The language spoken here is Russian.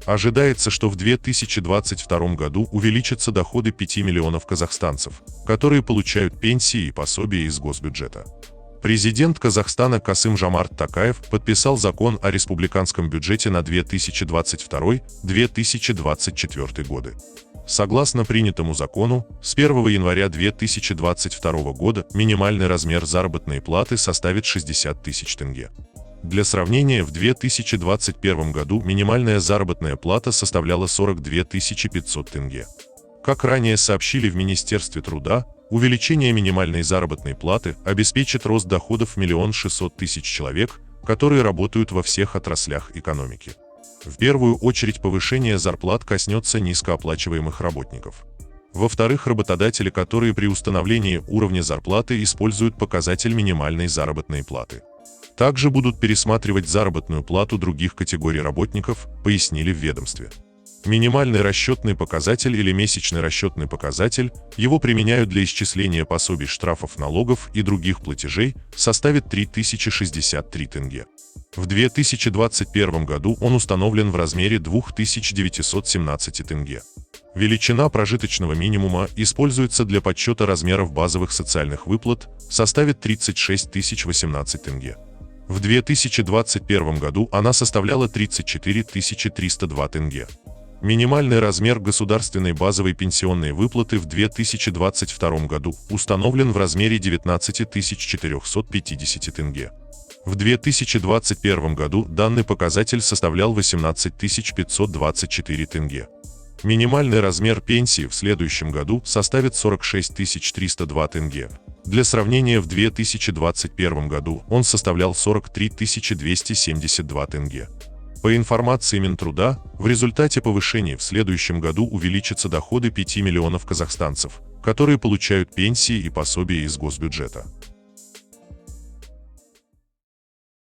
Ожидается, что в 2022 году увеличатся доходы 5 миллионов казахстанцев, которые получают пенсии и пособия из госбюджета. Президент Казахстана Касым-Жомарт Токаев подписал закон о республиканском бюджете на 2022-2024 годы. Согласно принятому закону, с 1 января 2022 года минимальный размер заработной платы составит 60 тысяч тенге. Для сравнения, в 2021 году минимальная заработная плата составляла 42 500 тенге. Как ранее сообщили в Министерстве труда, увеличение минимальной заработной платы обеспечит рост доходов 1 600 000 человек, которые работают во всех отраслях экономики. В первую очередь повышение зарплат коснется низкооплачиваемых работников. Во-вторых, работодатели, которые при установлении уровня зарплаты используют показатель минимальной заработной платы. Также будут пересматривать заработную плату других категорий работников, пояснили в ведомстве. Минимальный расчетный показатель или месячный расчетный показатель, его применяют для исчисления пособий, штрафов, налогов и других платежей, составит 3063 тенге. В 2021 году он установлен в размере 2917 тенге. Величина прожиточного минимума используется для подсчета размеров базовых социальных выплат, составит 36 018 тенге. В 2021 году она составляла 34 302 тенге. Минимальный размер государственной базовой пенсионной выплаты в 2022 году установлен в размере 19 450 тенге. В 2021 году данный показатель составлял 18 524 тенге. Минимальный размер пенсии в следующем году составит 46 302 тенге. Для сравнения, в 2021 году он составлял 43 272 тенге. По информации Минтруда, в результате повышения в следующем году увеличатся доходы 5 миллионов казахстанцев, которые получают пенсии и пособия из госбюджета.